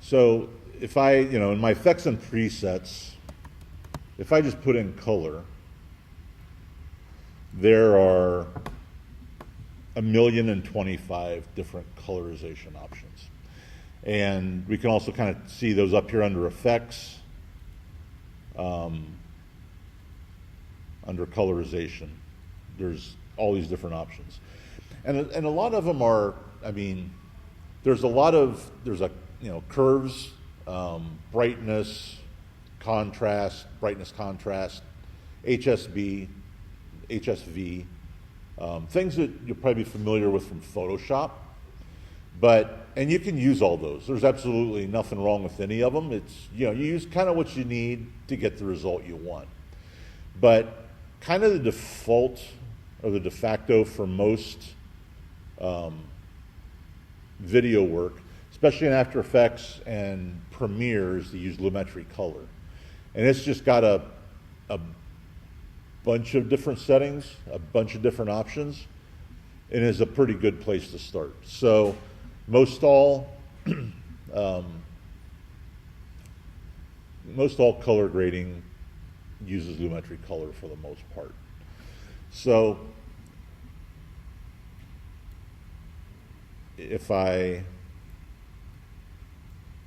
So if I, in my effects and presets, if I just put in color, there are 1,025,000 different colorization options. And we can also kind of see those up here under effects, under colorization. There's all these different options. And a lot of them are, there's curves, brightness, contrast, HSV, things that you'll probably be familiar with from Photoshop. And you can use all those. There's absolutely nothing wrong with any of them. It's, you use kind of what you need to get the result you want. But kind of the default or the de facto for most video work, especially in After Effects and Premiere, is to use Lumetri color. And it's just got a bunch of different settings, a bunch of different options, and is a pretty good place to start. So most all color grading uses Lumetri color for the most part. So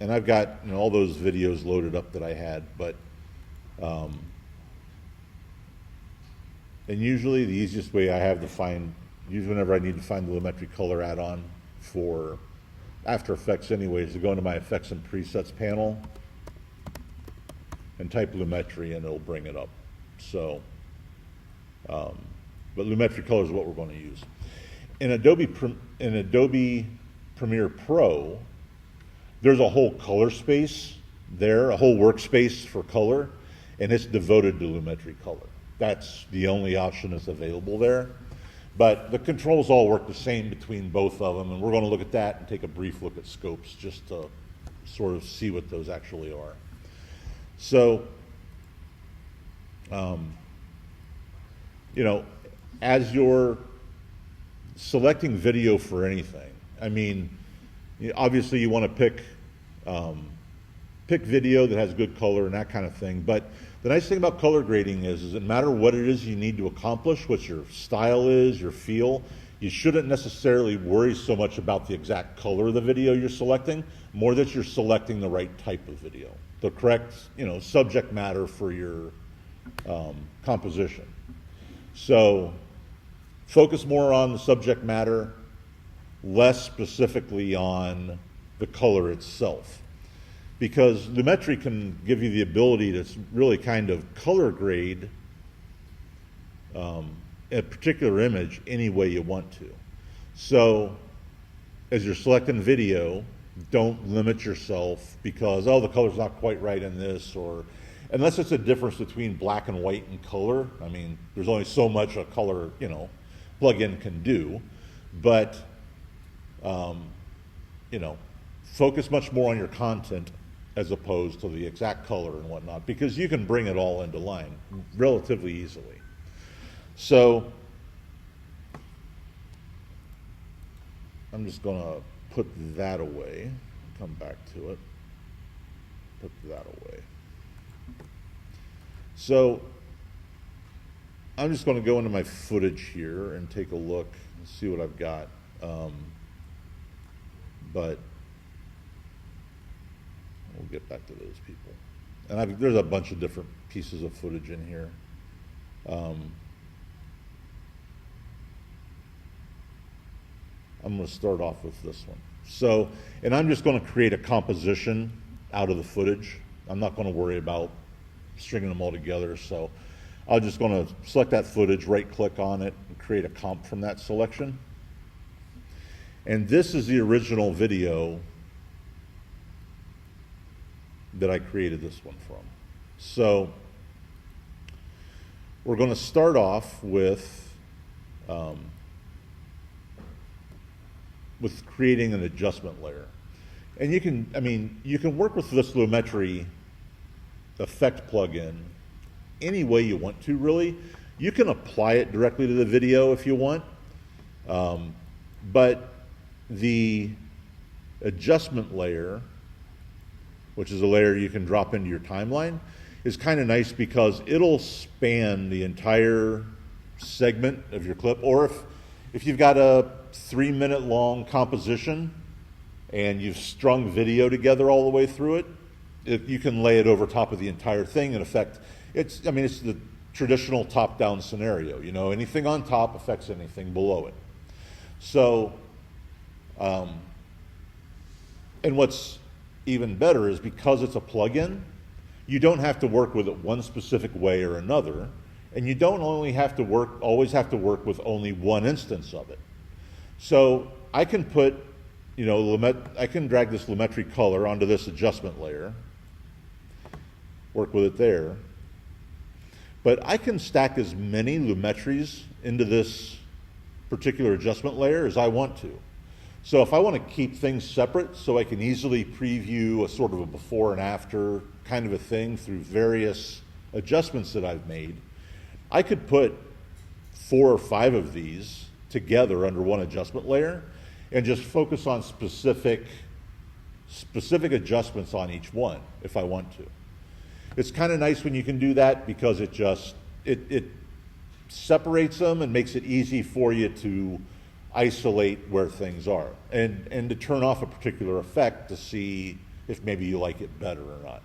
I've got all those videos loaded up that I had, but and usually the easiest way I have to find, usually whenever I need to find the Lumetri color add-on for After Effects anyway, is to go into my Effects and Presets panel and type Lumetri and it'll bring it up. So, but Lumetri color is what we're going to use. In Adobe Premiere Pro, there's a whole color space there, a whole workspace for color, and it's devoted to Lumetri color. That's the only option that's available there. But the controls all work the same between both of them, and we're going to look at that and take a brief look at scopes just to sort of see what those actually are. So, as you're selecting video for anything, obviously you want to pick video that has good color and that kind of thing, but the nice thing about color grading is no matter what it is you need to accomplish, what your style is, your feel, you shouldn't necessarily worry so much about the exact color of the video you're selecting, more that you're selecting the right type of video, the correct, subject matter for your composition. So focus more on the subject matter, less specifically on the color itself. Because Lumetri can give you the ability to really kind of color grade a particular image any way you want to. So as you're selecting video, don't limit yourself because, the color's not quite right in this, or unless it's a difference between black and white and color. There's only so much a color, plugin can do. But, focus much more on your content as opposed to the exact color and whatnot, because you can bring it all into line relatively easily. So I'm just going to put that away, come back to it, put that away. So I'm just going to go into my footage here and take a look and see what I've got. But we'll get back to those people. And there's a bunch of different pieces of footage in here. I'm going to start off with this one. So, and I'm just going to create a composition out of the footage. I'm not going to worry about stringing them all together. So I'm just going to select that footage, right-click on it, and create a comp from that selection. And this is the original video that I created this one from. So we're going to start off with creating an adjustment layer. And you can work with this Lumetri effect plugin any way you want to, really. You can apply it directly to the video if you want, but the adjustment layer which is a layer you can drop into your timeline, is kind of nice because it'll span the entire segment of your clip. Or if you've got a 3-minute long composition and you've strung video together all the way through it, you can lay it over top of the entire thing. In effect, it's the traditional top-down scenario. You know, anything on top affects anything below it. So, and what's even better is because it's a plugin, you don't have to work with it one specific way or another, and you don't always have to work with only one instance of it. So I can put, you know, I can drag this Lumetri color onto this adjustment layer, work with it there, but I can stack as many Lumetris into this particular adjustment layer as I want to. So if I want to keep things separate so I can easily preview a sort of a before and after kind of a thing through various adjustments that I've made, I could put 4 or 5 of these together under one adjustment layer and just focus on specific adjustments on each one if I want to. It's kind of nice when you can do that because it separates them and makes it easy for you to isolate where things are and to turn off a particular effect to see if maybe you like it better or not.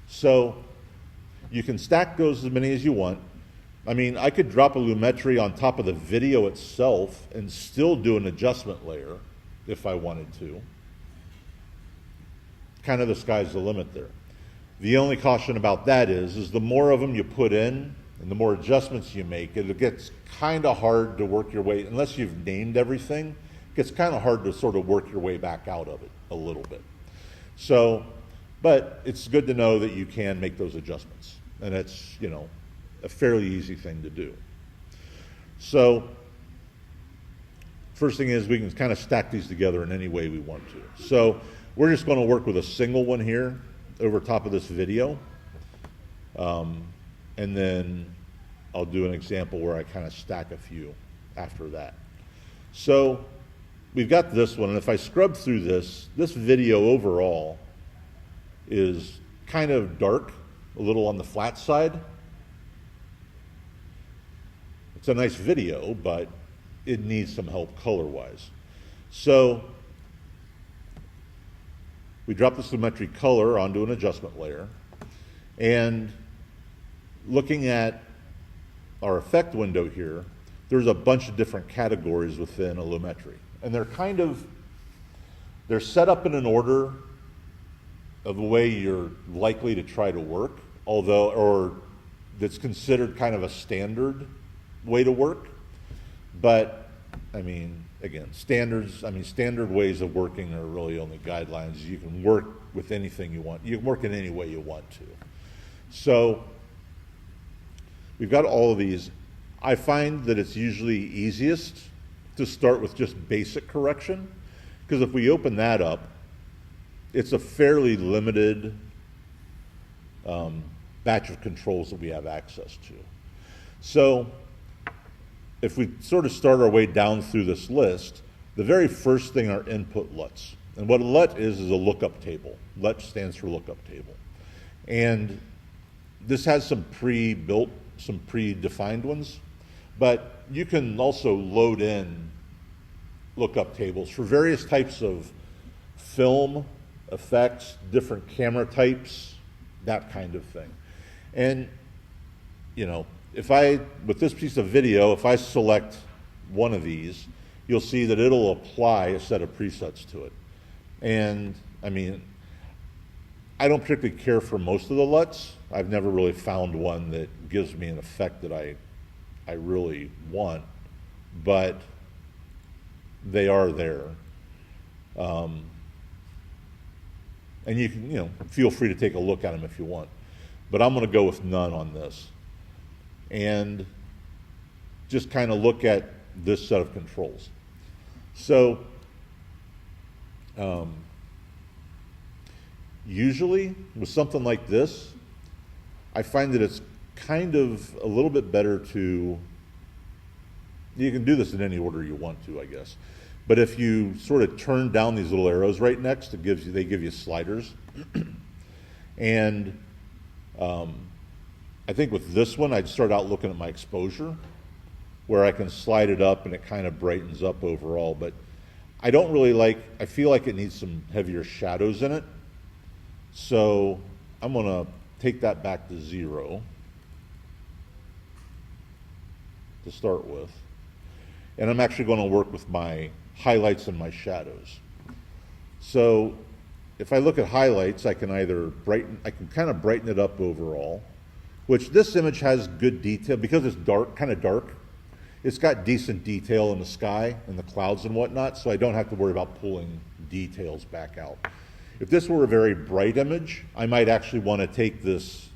So you can stack those as many as you want. I mean, I could drop a Lumetri on top of the video itself and still do an adjustment layer if I wanted to. Kind of the sky's the limit there. The only caution about that is the more of them you put in and the more adjustments you make, it gets kind of hard to work your way, unless you've named everything, it gets kind of hard to sort of work your way back out of it a little bit. So, but it's good to know that you can make those adjustments, and it's, you know, a fairly easy thing to do. So, first thing is we can kind of stack these together in any way we want to. So, we're just going to work with a single one here over top of this video, and then I'll do an example where I kind of stack a few after that. So we've got this one, and if I scrub through this video overall is kind of dark, a little on the flat side. It's a nice video, but it needs some help color-wise. So we drop this Lumetri color onto an adjustment layer, and looking at our effect window here, there's a bunch of different categories within a Lumetri, and they're set up in an order of the way you're likely to try to work, or that's considered kind of a standard way to work. But I mean, again, standard ways of working are really only guidelines. You can work with anything you want. You can work in any way you want to. So we've got all of these. I find that it's usually easiest to start with just basic correction, because if we open that up, it's a fairly limited batch of controls that we have access to. So if we sort of start our way down through this list, the very first thing are input LUTs. And what a LUT is a lookup table. LUT stands for lookup table. And this has some pre-built, some predefined ones, but you can also load in lookup tables for various types of film, effects, different camera types, that kind of thing. And, you know, with this piece of video, if I select one of these, you'll see that it'll apply a set of presets to it. And, I mean, I don't particularly care for most of the LUTs. I've never really found one that gives me an effect that I really want, but they are there. And you can, you know, feel free to take a look at them if you want. But I'm going to go with none on this. And just kind of look at this set of controls. So usually with something like this, I find that it's kind of a little bit better to, you can do this in any order you want to, I guess. But if you sort of turn down these little arrows right next, they give you sliders. And I think with this one, I'd start out looking at my exposure, where I can slide it up and it kind of brightens up overall. But I don't really like, I feel like it needs some heavier shadows in it. So I'm going to take that back to 0 to start with. And I'm actually going to work with my highlights and my shadows. So if I look at highlights, I can either kind of brighten it up overall, which this image has good detail because it's dark, kind of dark. It's got decent detail in the sky and the clouds and whatnot, so I don't have to worry about pulling details back out. If this were a very bright image, I might actually want to take this,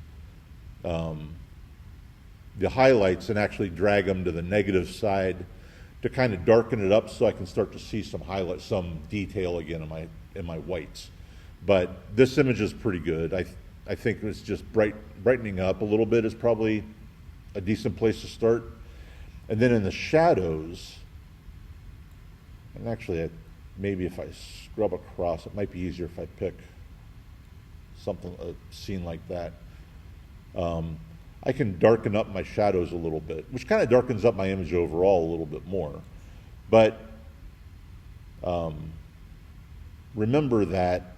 the highlights, and actually drag them to the negative side to kind of darken it up so I can start to see some highlights, some detail again in my whites. But this image is pretty good. I think it's just brightening up a little bit is probably a decent place to start. And then in the shadows, and actually maybe if I scrub across, it might be easier if I pick something, a scene like that. I can darken up my shadows a little bit, which kind of darkens up my image overall a little bit more. But remember that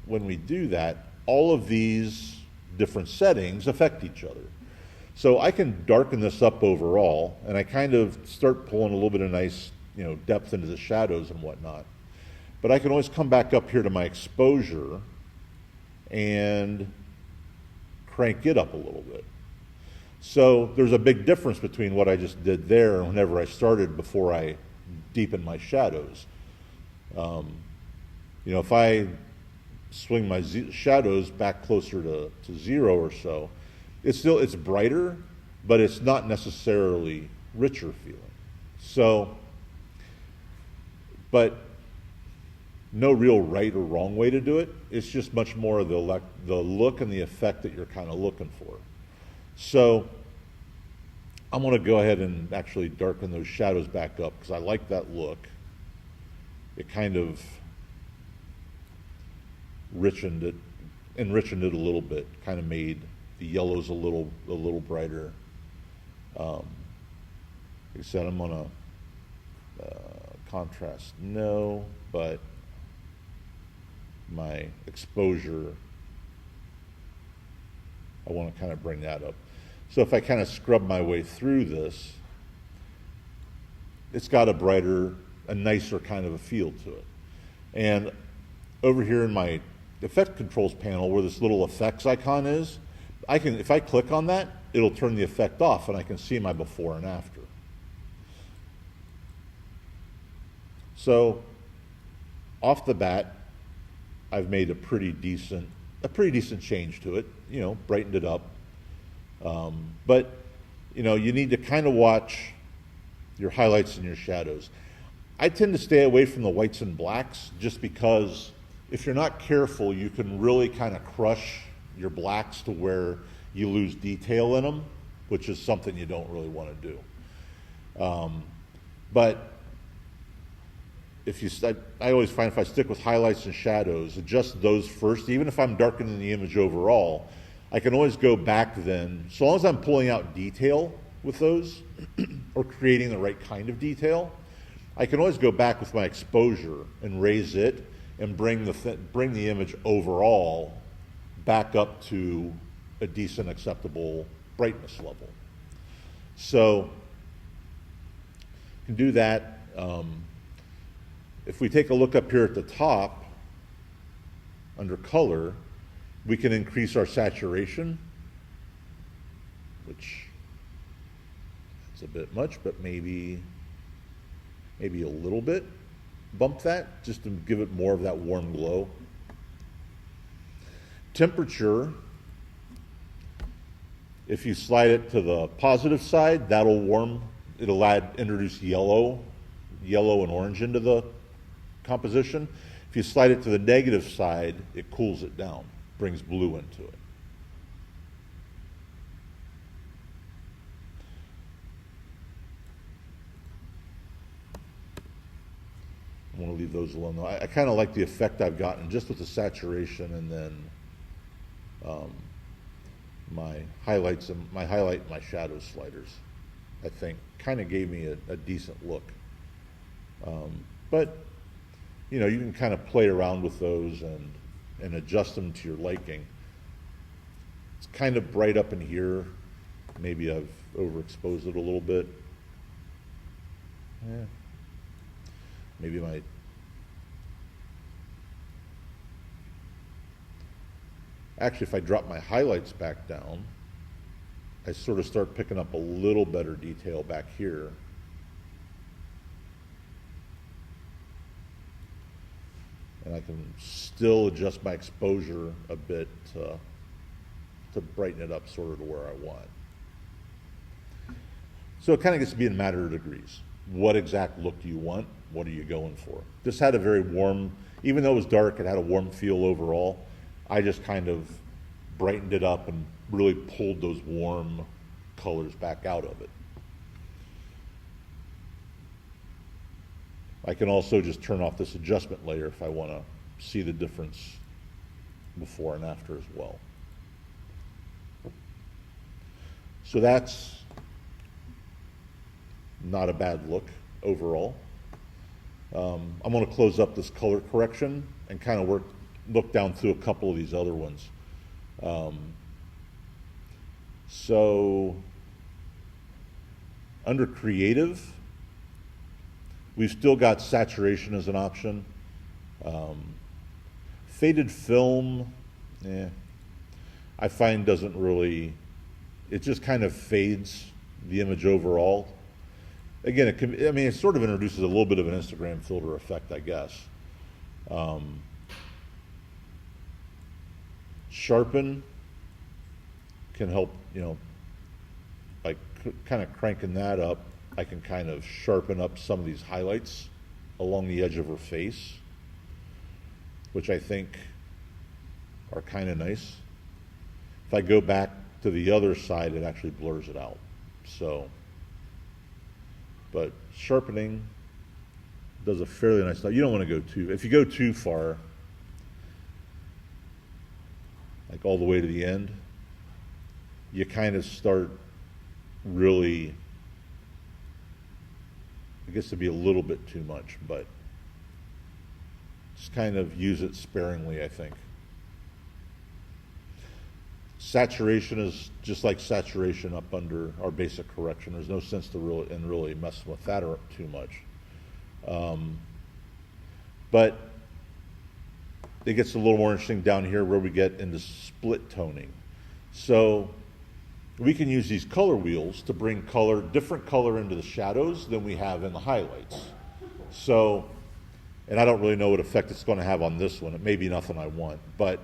when we do that, all of these different settings affect each other. So I can darken this up overall, and I kind of start pulling a little bit of nice, depth into the shadows and whatnot. But I can always come back up here to my exposure and crank it up a little bit. So there's a big difference between what I just did there and whenever I started before I deepened my shadows. If I swing my shadows back closer to 0 or so, it's brighter, but it's not necessarily richer feeling. So, but no real right or wrong way to do it. It's just much more of the look and the effect that you're kind of looking for. So I'm going to go ahead and actually darken those shadows back up because I like that look. It kind of enriched it a little bit, kind of made the yellows a little brighter. Like I said, I'm going to contrast no, but my exposure, I want to kind of bring that up. So if I kind of scrub my way through this, it's got a nicer kind of a feel to it. And over here in my effect controls panel where this little effects icon is, if I click on that, it'll turn the effect off and I can see my before and after. So off the bat, I've made a pretty decent change to it, brightened it up. But you need to kind of watch your highlights and your shadows. I tend to stay away from the whites and blacks just because if you're not careful, you can really kind of crush your blacks to where you lose detail in them, which is something you don't really want to do. But I always find if I stick with highlights and shadows, adjust those first, even if I'm darkening the image overall, I can always go back then, so long as I'm pulling out detail with those, or creating the right kind of detail, I can always go back with my exposure and raise it and bring the image overall back up to a decent acceptable brightness level. So you can do that. If we take a look up here at the top under color, we can increase our saturation, which is a bit much, but maybe a little bit. Bump that just to give it more of that warm glow. Temperature, if you slide it to the positive side, that'll warm. It'll introduce yellow and orange into the composition. If you slide it to the negative side, it cools it down, brings blue into it. I want to leave those alone though. I kind of like the effect I've gotten just with the saturation and then my highlights and my highlight and my shadow sliders, I think, kind of gave me a decent look. But you know, you can kind of play around with those and adjust them to your liking. It's kind of bright up in here. Maybe I've overexposed it a little bit. Yeah. Maybe my actually, if I drop my highlights back down, I sort of start picking up a little better detail back here. And I can still adjust my exposure a bit to brighten it up sort of to where I want. So it kind of gets to be a matter of degrees. What exact look do you want? What are you going for? This had a very warm, even though it was dark, it had a warm feel overall. I just kind of brightened it up and really pulled those warm colors back out of it. I can also just turn off this adjustment layer if I want to see the difference before and after as well. So that's not a bad look overall. I'm going to close up this color correction and kind of look down through a couple of these other ones. So under creative, we've still got saturation as an option. Faded film, I find doesn't really, it just kind of fades the image overall. Again, it sort of introduces a little bit of an Instagram filter effect, I guess. Sharpen can help, by kind of cranking that up, I can kind of sharpen up some of these highlights along the edge of her face, which I think are kind of nice. If I go back to the other side, it actually blurs it out. So, but sharpening does a fairly nice job. You don't want to go if you go too far, like all the way to the end, you kind of start really, it gets to be a little bit too much, but just kind of use it sparingly, I think. Saturation is just like saturation up under our basic correction. There's no sense to really messing with that too much. But it gets a little more interesting down here where we get into split toning. So we can use these color wheels to bring different color into the shadows than we have in the highlights. So, and I don't really know what effect it's going to have on this one. It may be nothing I want, but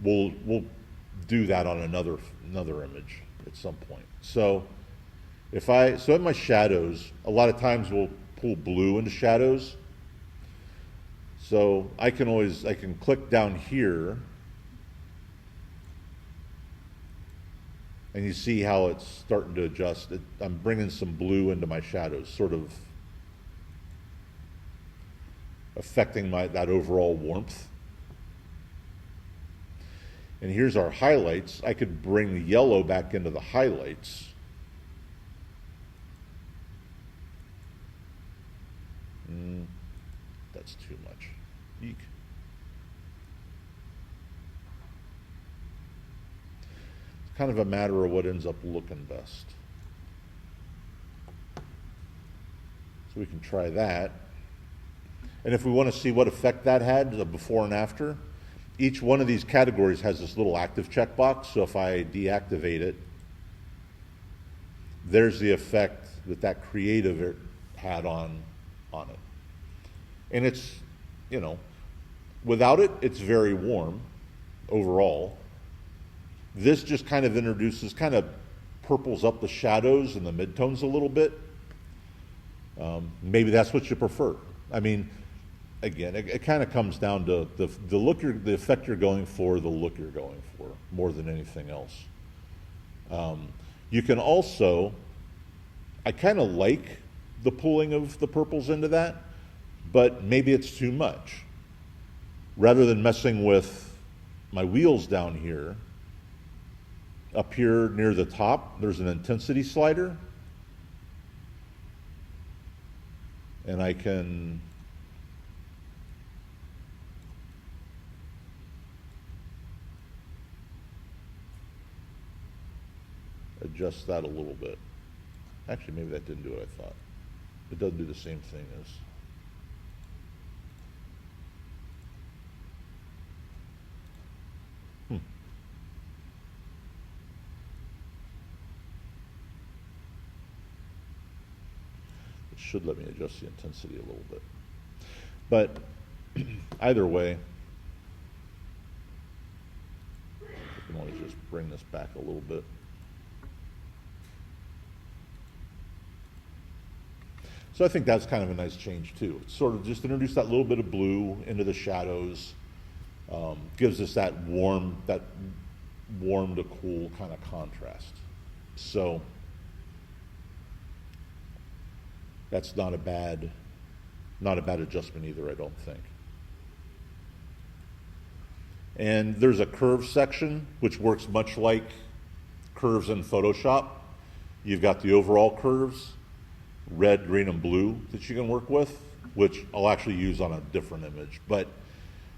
we'll do that on another image at some point. So in my shadows, a lot of times we'll pull blue into shadows. So I can click down here, and you see how it's starting to adjust. I'm bringing some blue into my shadows, sort of affecting that overall warmth. And here's our highlights. I could bring the yellow back into the highlights. That's too much. Eek. It's kind of a matter of what ends up looking best. So we can try that. And if we want to see what effect that had, the before and after, each one of these categories has this little active checkbox. So if I deactivate it, there's the effect that creative had on it. And it's, without it, it's very warm overall. This just kind of purples up the shadows and the midtones a little bit. Maybe that's what you prefer. I mean, again, it kind of comes down to the effect you're going for, the look you're going for, more than anything else. You can also, I kind of like the pulling of the purples into that, but maybe it's too much. Rather than messing with, my wheels down here, up here near the top, there's an intensity slider. And I can adjust that a little bit. Actually, maybe that didn't do what I thought. It doesn't do the same thing as. It should let me adjust the intensity a little bit. But either way, I can always just bring this back a little bit. So I think that's kind of a nice change too. It's sort of just introduce that little bit of blue into the shadows, gives us that warm to cool kind of contrast. So that's not a bad adjustment either, I don't think. And there's a curve section, which works much like curves in Photoshop. You've got the overall curves, red, green, and blue that you can work with, which I'll actually use on a different image. But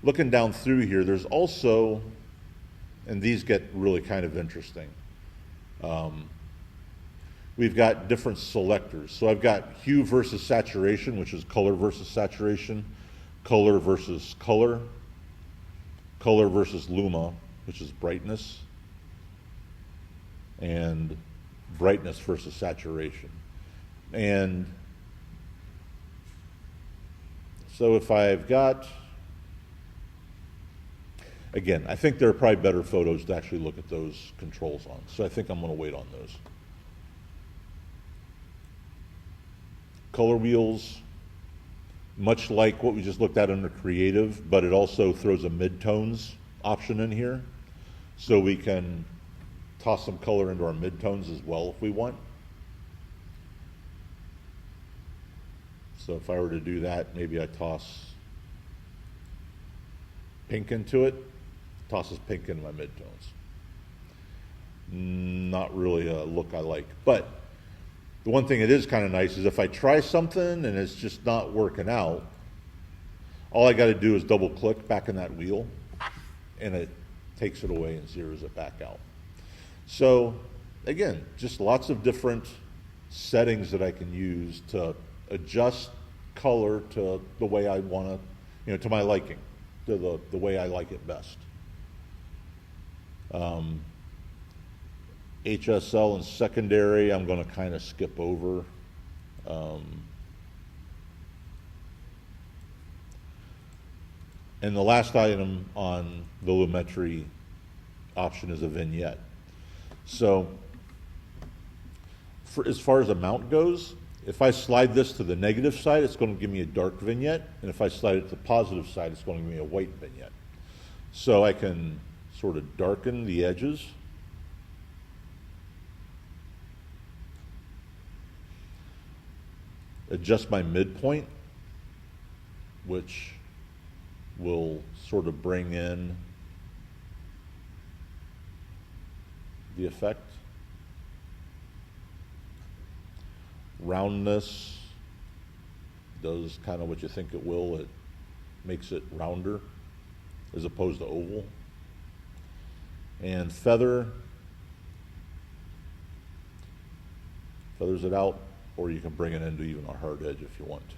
looking down through here, there's also, and these get really kind of interesting. We've got different selectors. So I've got hue versus saturation, which is color versus saturation, color versus color, color versus luma, which is brightness, and brightness versus saturation. And so if I've got, again, I think there are probably better photos to actually look at those controls on. So I think I'm going to wait on those. Color wheels, much like what we just looked at under creative, but it also throws a midtones option in here. So we can toss some color into our midtones as well if we want. So if I were to do that, maybe I toss pink into it, tosses pink into my midtones. Not really a look I like. But the one thing that is kind of nice is if I try something and it's just not working out, all I got to do is double click back in that wheel and it takes it away and zeroes it back out. So again, just lots of different settings that I can use to adjust color to the way I want to, to my liking, to the way I like it best. HSL and secondary, I'm going to kind of skip over. And the last item on the Lumetri option is a vignette. So as far as amount goes, if I slide this to the negative side, it's going to give me a dark vignette. And if I slide it to the positive side, it's going to give me a white vignette. So I can sort of darken the edges. Adjust my midpoint, which will sort of bring in the effect. Roundness does kind of what you think it will. It makes it rounder as opposed to oval. And feathers it out, or you can bring it into even a hard edge if you want to.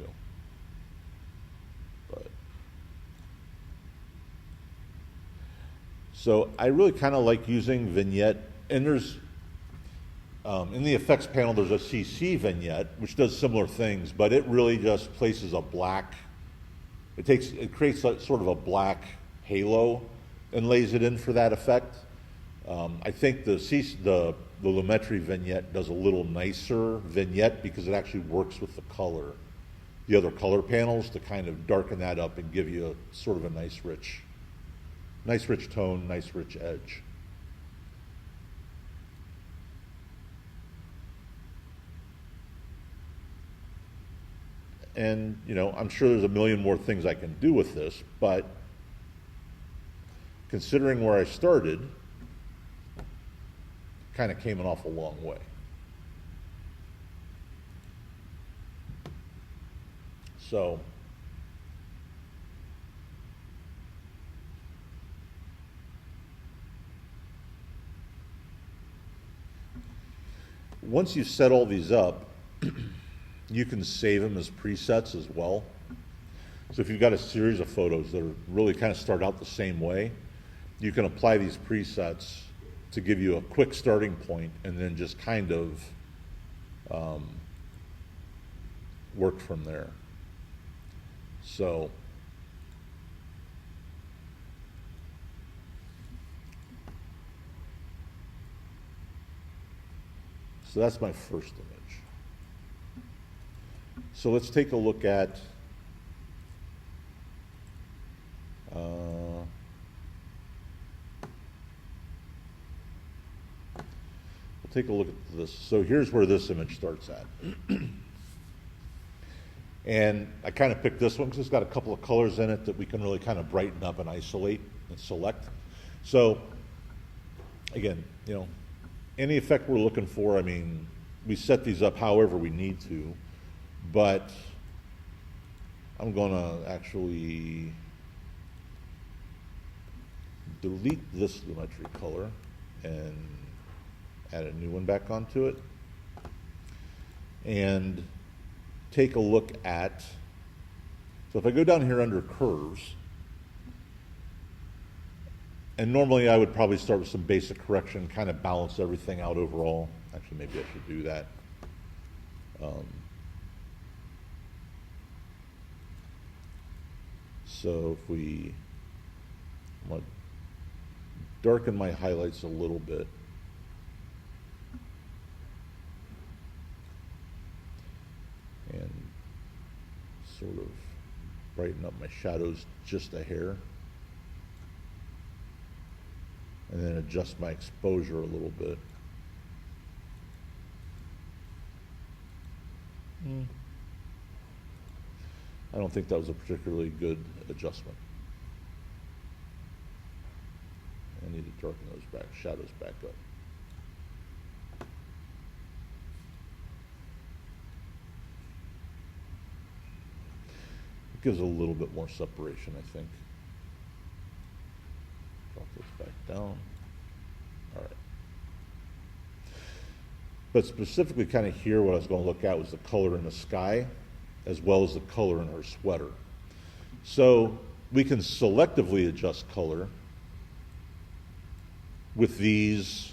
But so I really kind of like using vignette, and there's in the effects panel, there's a CC vignette, which does similar things, but it really just places a black, it creates sort of a black halo and lays it in for that effect. I think the Lumetri vignette does a little nicer vignette because it actually works with the other color panels to kind of darken that up and give you a sort of a nice rich tone, nice rich edge. And, I'm sure there's a million more things I can do with this, but considering where I started, kind of came an awful long way. So once you set all these up, you can save them as presets as well. So if you've got a series of photos that are really kind of start out the same way, you can apply these presets to give you a quick starting point and then just kind of work from there. So that's my first image. So let's take a look at we'll take a look at this. So here's where this image starts at. And I kind of picked this one because it's got a couple of colors in it that we can really kind of brighten up and isolate and select. So again, you know, any effect we're looking for, I mean, we set these up however we need to, but I'm going to actually delete this Lumetri color and add a new one back onto it, and take a look at, so if I go down here under curves, and normally I would probably start with some basic correction, kind of balance everything out overall. Actually, maybe I should do that. So if we, I'm going to darken my highlights a little bit. And sort of brighten up my shadows just a hair. And then adjust my exposure a little bit. I don't think that was a particularly good adjustment. I need to darken those back, shadows back up. It gives a little bit more separation, I think. Drop this back down. All right. But specifically kind of here, what I was going to look at was the color in the sky, as well as the color in her sweater. So we can selectively adjust color with these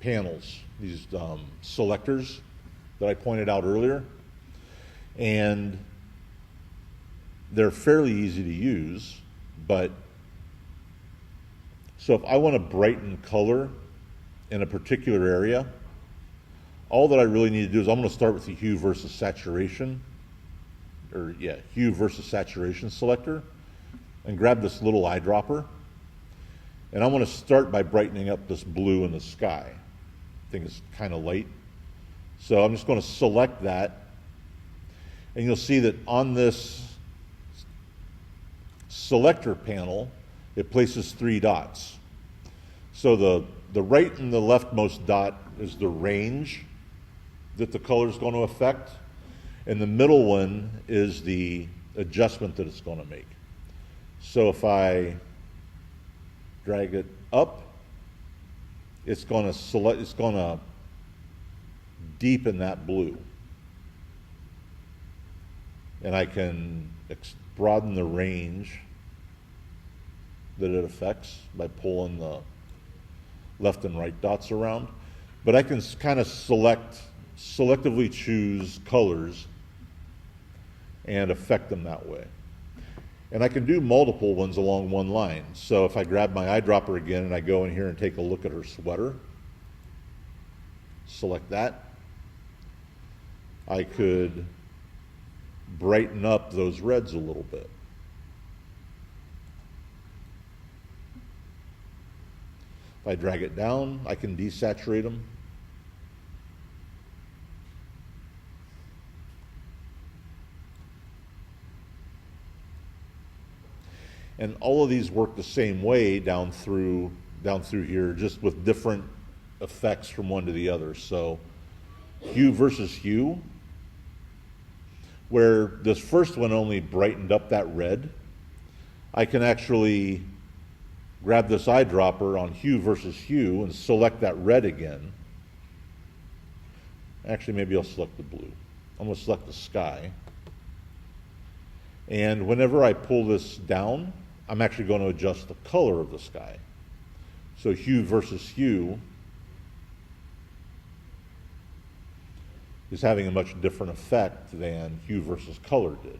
panels, these selectors that I pointed out earlier. And they're fairly easy to use, but so if I want to brighten color in a particular area, all that I really need to do is I'm going to start with the hue versus saturation, hue versus saturation selector, and grab this little eyedropper. And I'm going to start by brightening up this blue in the sky. I think it's kind of light. So I'm just going to select that. And you'll see that on this selector panel, it places 3 dots. So the right and the leftmost dot is the range that the color is going to affect, and the middle one is the adjustment that it's going to make. So if I drag it up, it's going to deepen that blue. And I can broaden the range that it affects by pulling the left and right dots around. But I can kind of selectively choose colors and affect them that way. And I can do multiple ones along one line. So if I grab my eyedropper again and I go in here and take a look at her sweater, select that, I could brighten up those reds a little bit. If I drag it down, I can desaturate them. And all of these work the same way down through here, just with different effects from one to the other. So hue versus hue, where this first one only brightened up that red, I can actually grab this eyedropper on hue versus hue and select that red again. Actually, maybe I'll select the blue. I'm going to select the sky. And whenever I pull this down, I'm actually going to adjust the color of the sky. So hue versus hue is having a much different effect than hue versus color did.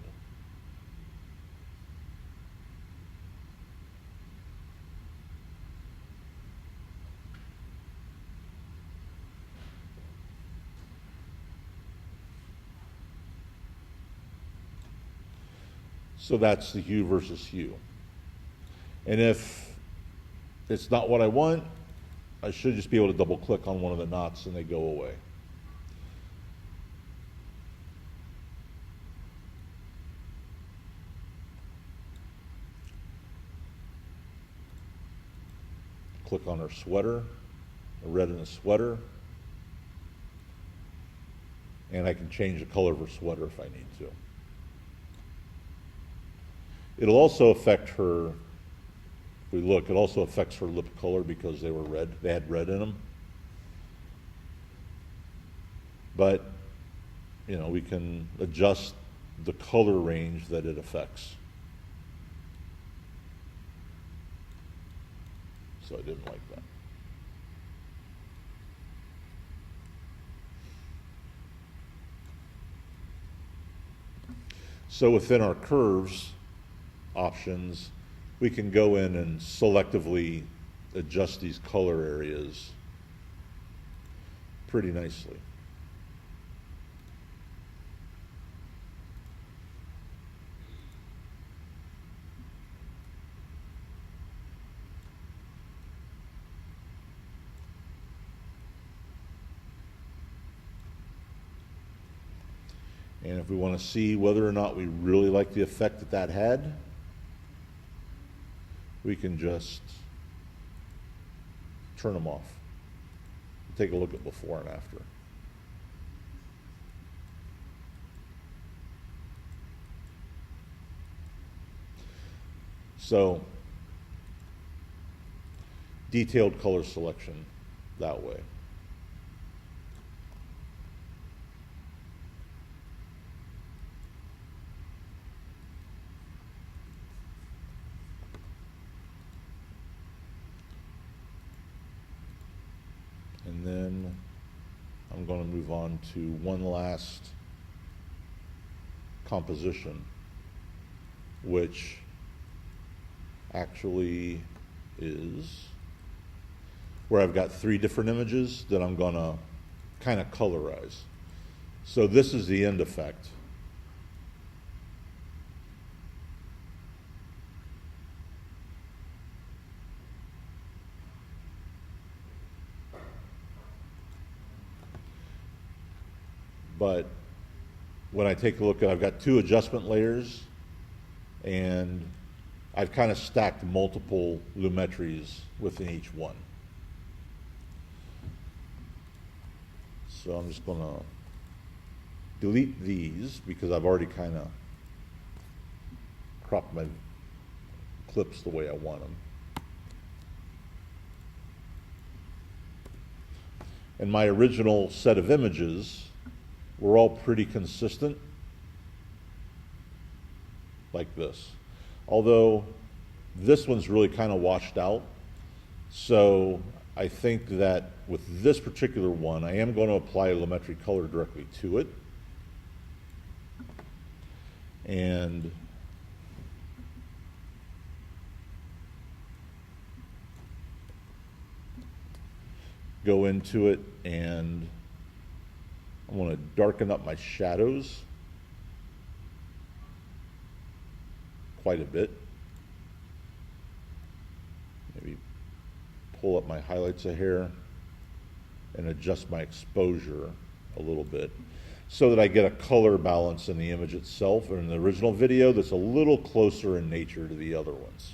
So that's the hue versus hue. And if it's not what I want, I should just be able to double click on one of the knots and they go away. Click on her sweater, a red in the sweater, and I can change the color of her sweater if I need to. It'll also affect her, if we look, it also affects her lip color because they were red, they had red in them. But, you know, we can adjust the color range that it affects. So I didn't like that. So within our curves options, we can go in and selectively adjust these color areas pretty nicely. And if we want to see whether or not we really like the effect that that had, we can just turn them off. Take a look at before and after. So, detailed color selection that way. And then I'm going to move on to one last composition, which actually is where I've got 3 different images that I'm going to kind of colorize. So this is the end effect. But when I take a look at, I've got 2 adjustment layers, and I've kind of stacked multiple Lumetris within each one. So I'm just going to delete these because I've already kind of cropped my clips the way I want them. And my original set of images were all pretty consistent, like this. Although this one's really kind of washed out. So I think that with this particular one, I am going to apply a Lumetri color directly to it. And go into it, and I want to darken up my shadows quite a bit. Maybe pull up my highlights a hair and adjust my exposure a little bit. so that I get a color balance in the image itself or in the original video that's a little closer in nature to the other ones.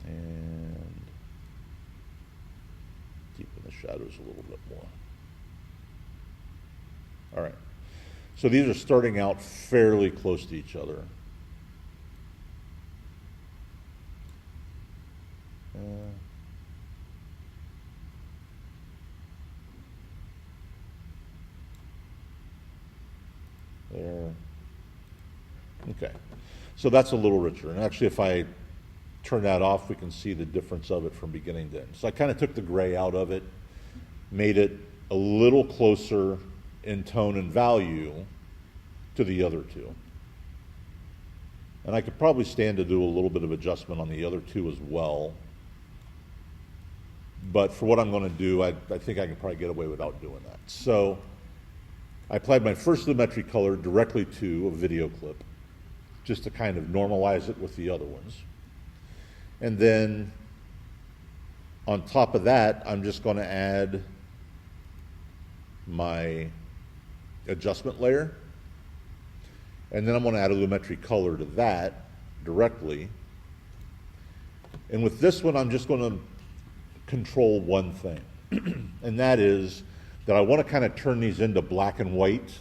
And deepen the shadows a little bit more. All right. So these are starting out fairly close to each other. There. Okay. So that's a little richer. And actually, if I turn that off, we can see the difference of it from beginning to end. So I kind of took the gray out of it, made it a little closer in tone and value to the other two. And I could probably stand to do a little bit of adjustment on the other two as well. But for what I'm going to do, I think I can probably get away without doing that. So I applied my first Lumetri color directly to a video clip, just to kind of normalize it with the other ones. And then on top of that, I'm just going to add my adjustment layer. And then I'm going to add a Lumetri color to that directly. And with this one, I'm just going to control one thing. And that is that I want to kind of turn these into black and white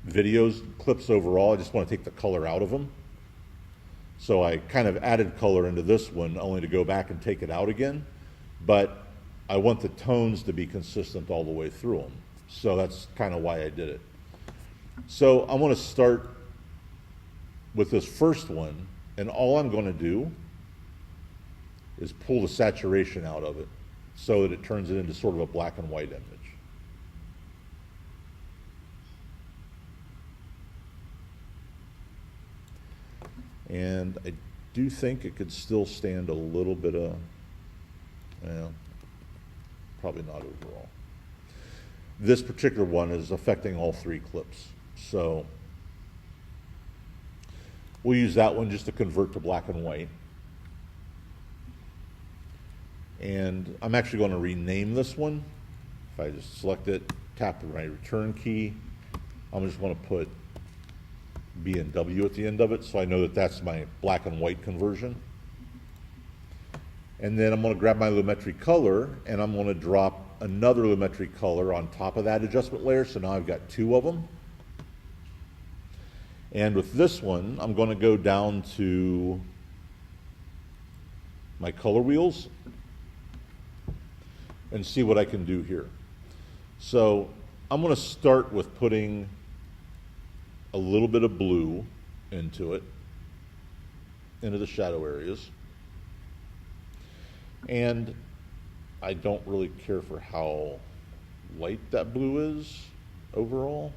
videos, clips overall. I just want to take the color out of them. So I kind of added color into this one only to go back and take it out again. But I want the tones to be consistent all the way through them. So that's kind of why I did it. So I'm going to start with this first one, and all I'm going to do is pull the saturation out of it so that it turns it into sort of a black and white image. And I do think it could still stand a little bit of, well, probably not overall. This particular one is affecting all three clips. So we'll use that one just to convert to black and white. And I'm actually going to rename this one. If I just select it, tap my return key, I'm just going to put B and W at the end of it, so I know that that's my black and white conversion. And then I'm going to grab my Lumetri color, and I'm going to drop another Lumetri color on top of that adjustment layer, so now I've got two of them. And with this one, I'm going to go down to my color wheels and see what I can do here. So I'm going to start with putting a little bit of blue into the shadow areas. And I don't really care for how light that blue is overall.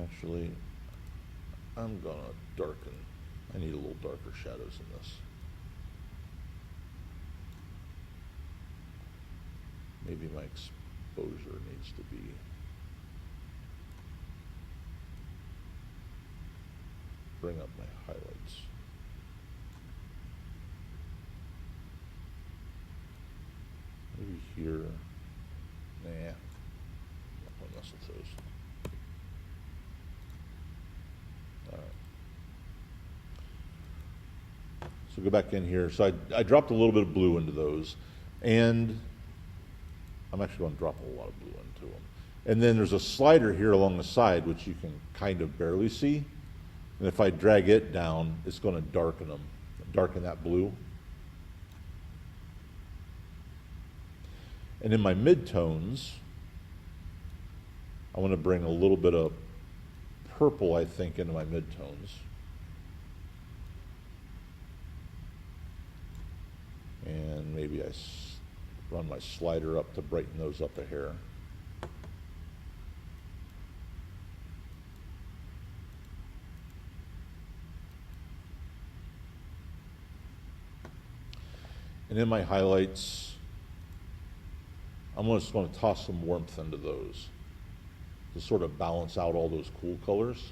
Actually, I'm gonna darken. I need a little darker shadows in this. Maybe my exposure needs to be bring up my highlights. Maybe here. Nah, I'll mess with those. All right. So go back in here. So I dropped a little bit of blue into those, and I'm actually going to drop a lot of blue into them. And then there's a slider here along the side, which you can kind of barely see. And if I drag it down, it's going to darken them, darken that blue. And in my midtones, I want to bring a little bit of purple, I think, into my midtones. And maybe I run my slider up to brighten those up a hair. And in my highlights, I'm just going to toss some warmth into those. to sort of balance out all those cool colors.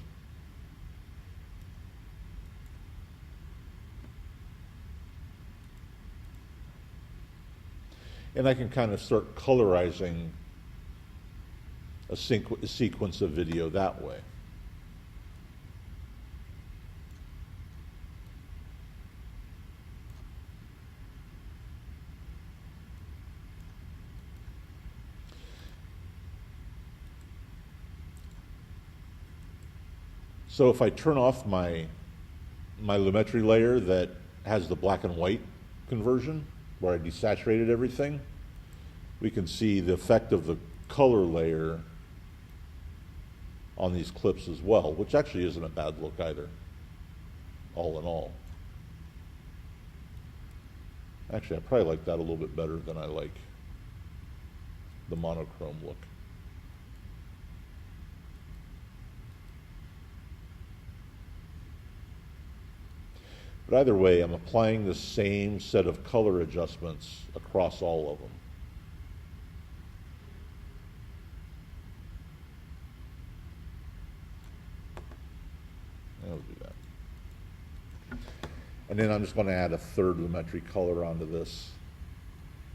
And I can kind of start colorizing a sequence of video that way. So if I turn off my Lumetri layer that has the black and white conversion, where I desaturated everything, we can see the effect of the color layer on these clips as well, which actually isn't a bad look either, all in all. Actually, I probably like that a little bit better than I like the monochrome look. But either way, I'm applying the same set of color adjustments across all of them. I'll do that. And then I'm just going to add a third Lumetri color onto this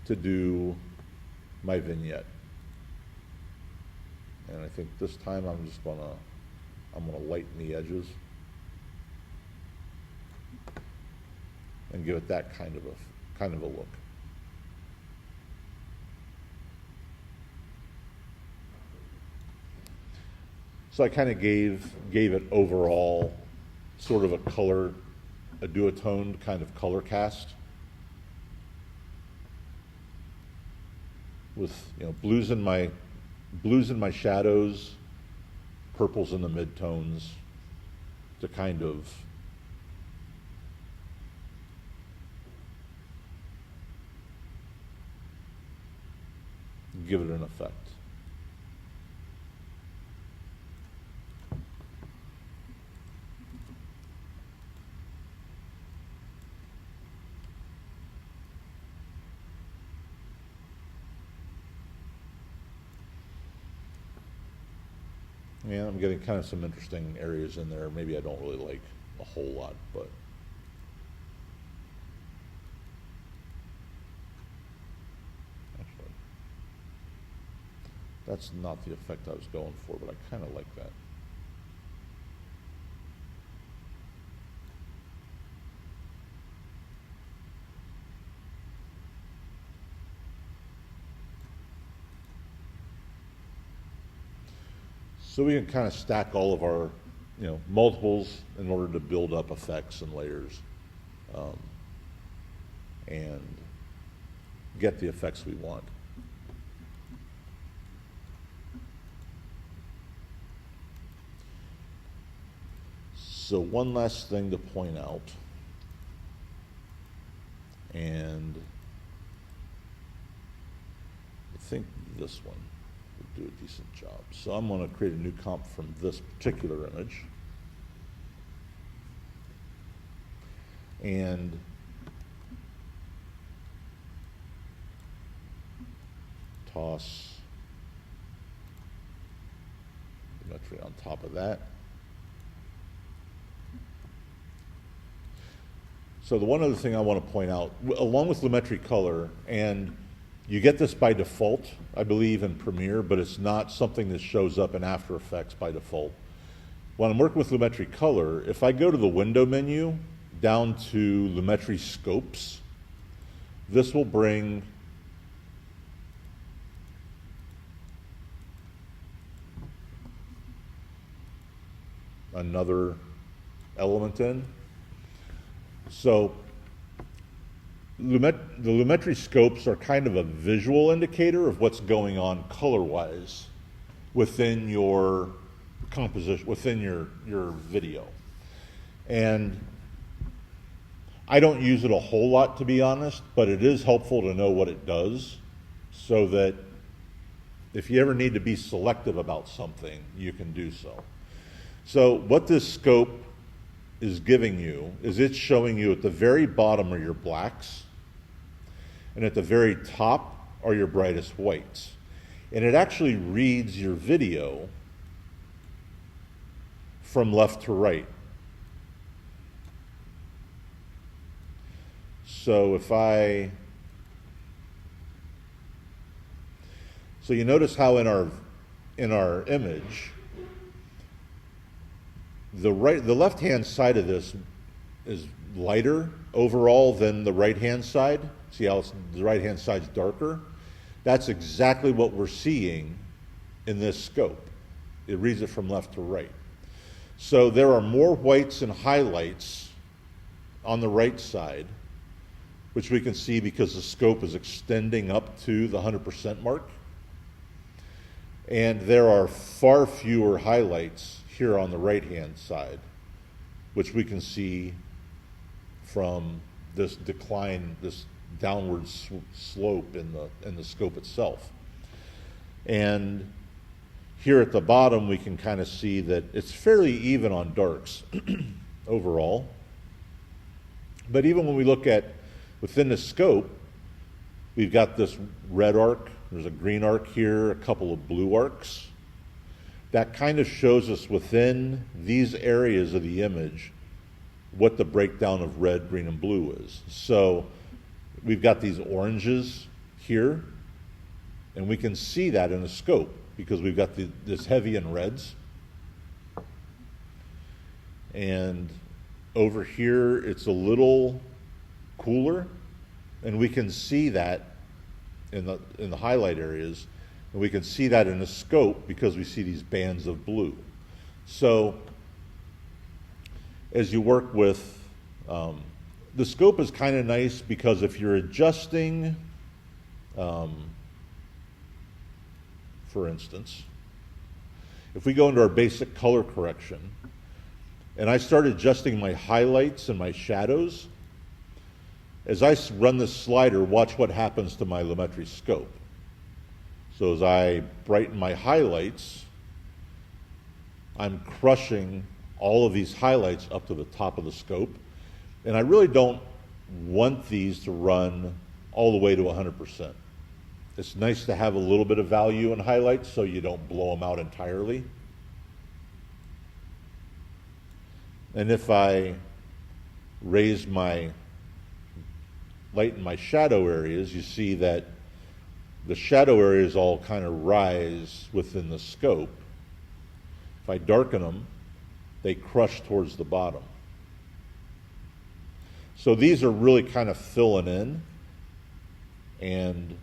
to do my vignette. And I think this time I'm going to lighten the edges and give it that kind of a look. So I kind of gave it overall sort of a duotoned kind of color cast with, you know, blues in my shadows, purples in the midtones, to kind of give it an effect. Yeah, I'm getting kind of some interesting areas in there. Maybe I don't really like a whole lot, but actually, that's not the effect I was going for, but I kind of like that. So we can kind of stack all of our, you know, multiples in order to build up effects and layers, and get the effects we want. So one last thing to point out, and I think this one do a decent job. So I'm going to create a new comp from this particular image. And toss Lumetri on top of that. So the one other thing I want to point out, along with Lumetri color, and you get this by default, I believe, in Premiere, but it's not something that shows up in After Effects by default. When I'm working with Lumetri color, if I go to the window menu, down to Lumetri scopes, this will bring another element in. So the Lumetri scopes are kind of a visual indicator of what's going on color-wise within your composition, within your video. And I don't use it a whole lot, to be honest, but it is helpful to know what it does, so that if you ever need to be selective about something, you can do so. So what this scope is giving you is it's showing you at the very bottom are your blacks, and at the very top are your brightest whites. And it actually reads your video from left to right. So so you notice how in our image, the left-hand side of this is lighter overall than the right-hand side. See how the right-hand side's darker? That's exactly what we're seeing in this scope. It reads it from left to right. So there are more whites and highlights on the right side, which we can see because the scope is extending up to the 100% mark. And there are far fewer highlights here on the right-hand side, which we can see from this decline, this downward slope in the scope itself. And here at the bottom, we can kind of see that it's fairly even on darks overall. But even when we look at within the scope, we've got this red arc, there's a green arc here, a couple of blue arcs. That kind of shows us within these areas of the image what the breakdown of red, green, and blue is. So we've got these oranges here, and we can see that in the scope because we've got this heavy in reds. And over here, it's a little cooler, and we can see that in the highlight areas, and we can see that in the scope because we see these bands of blue. So as you work with, the scope is kind of nice because if you're adjusting, for instance, if we go into our basic color correction, and I start adjusting my highlights and my shadows, as I run this slider, watch what happens to my Lumetri scope. So as I brighten my highlights, I'm crushing all of these highlights up to the top of the scope. And I really don't want these to run all the way to 100%. It's nice to have a little bit of value in highlights so you don't blow them out entirely. And if I raise my light in my shadow areas, you see that the shadow areas all kind of rise within the scope. If I darken them, they crush towards the bottom. So these are really kind of filling in, and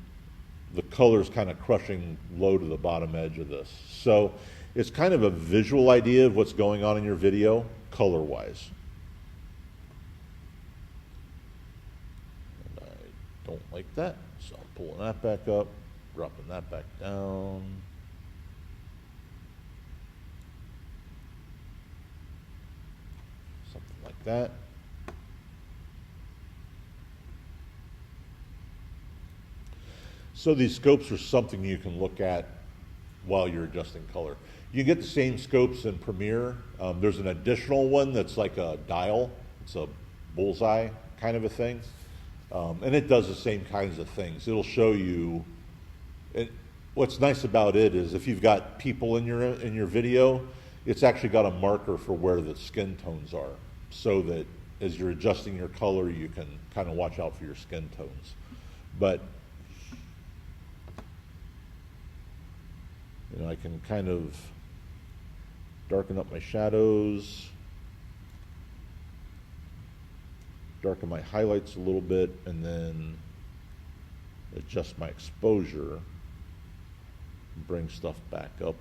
the color's kind of crushing low to the bottom edge of this. So it's kind of a visual idea of what's going on in your video, color-wise. And I don't like that, so I'm pulling that back up, dropping that back down. Something like that. So these scopes are something you can look at while you're adjusting color. You get the same scopes in Premiere. There's an additional one that's like a dial. It's a bullseye kind of a thing. And it does the same kinds of things. It'll show you, what's nice about it is if you've got people in your video, it's actually got a marker for where the skin tones are, so that as you're adjusting your color, you can kind of watch out for your skin tones. But you know, I can kind of darken up my shadows, darken my highlights a little bit, and then adjust my exposure, bring stuff back up.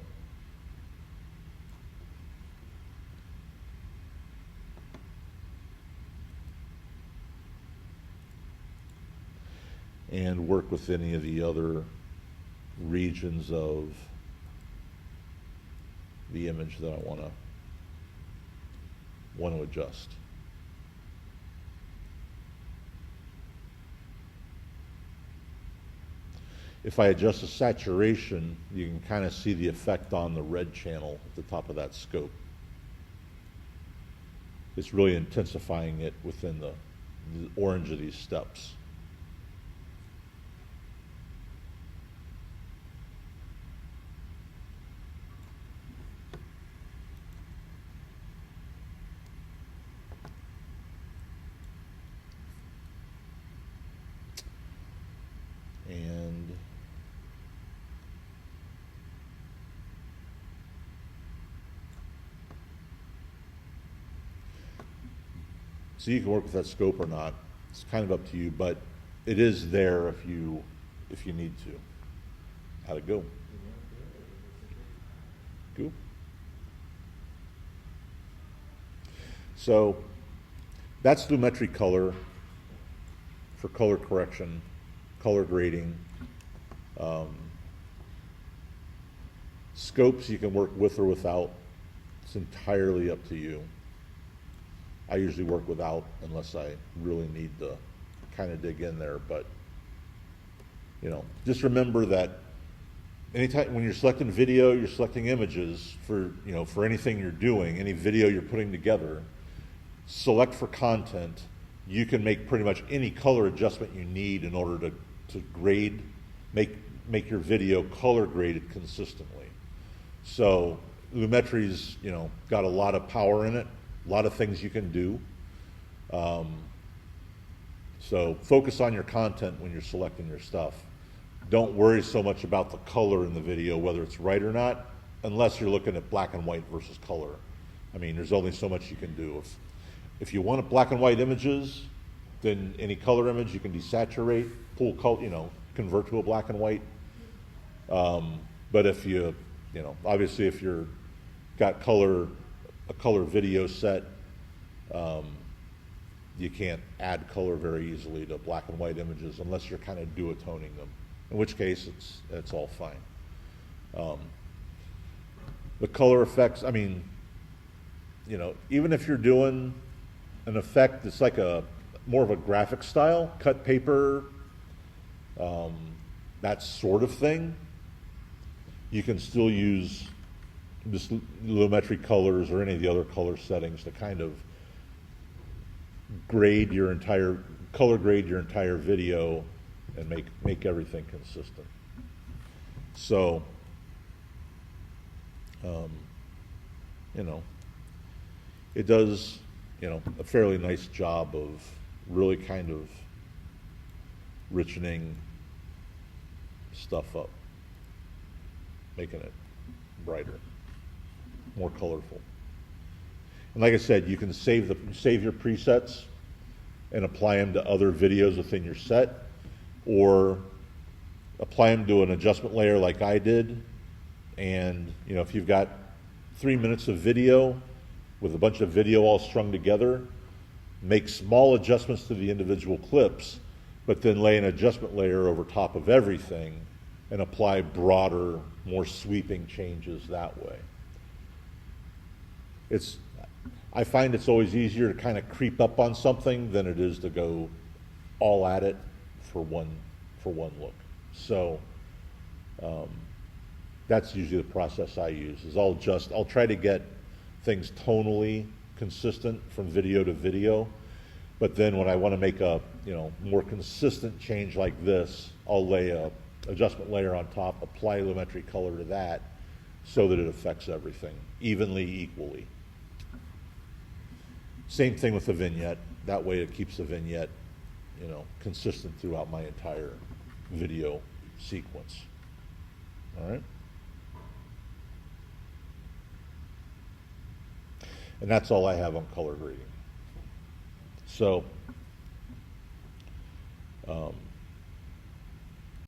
And work with any of the other regions of the image that I want to adjust. If I adjust the saturation, you can kind of see the effect on the red channel at the top of that scope. It's really intensifying it within the orange of these steps. So you can work with that scope or not. It's kind of up to you, but it is there if you need to. How'd it go? Cool. So that's Lumetri color for color correction, color grading. Scopes you can work with or without. It's entirely up to you. I usually work without unless I really need to kind of dig in there, but just remember that anytime when you're selecting video, you're selecting images for anything you're doing, any video you're putting together, select for content. You can make pretty much any color adjustment you need in order to grade, make your video color graded consistently. So Lumetri's got a lot of power in it, a lot of things you can do. So focus on your content when you're selecting your stuff. Don't worry so much about the color in the video, whether it's right or not, unless you're looking at black and white versus color. I mean, there's only so much you can do. If you want black and white images, then any color image you can desaturate, pull color, convert to a black and white. But if obviously if you're got a color video set, you can't add color very easily to black and white images unless you're kind of duotoning them, in which case it's all fine. The color effects, I mean, even if you're doing an effect that's like more of a graphic style, cut paper, that sort of thing, you can still use this Lumetri colors or any of the other color settings to kind of color grade your entire video and make everything consistent. So, it does, a fairly nice job of really kind of richening stuff up, making it brighter, more colorful. And like I said, you can save your presets and apply them to other videos within your set, or apply them to an adjustment layer like I did. And if you've got 3 minutes of video with a bunch of video all strung together, make small adjustments to the individual clips, but then lay an adjustment layer over top of everything and apply broader, more sweeping changes that way. I find it's always easier to kind of creep up on something than it is to go all at it for one look. So that's usually the process I use. I'll try to get things tonally consistent from video to video, but then when I want to make a more consistent change like this, I'll lay a adjustment layer on top, apply Lumetri color to that, so that it affects everything evenly, equally. Same thing with the vignette. That way it keeps the vignette, consistent throughout my entire video sequence. All right? And that's all I have on color grading. So,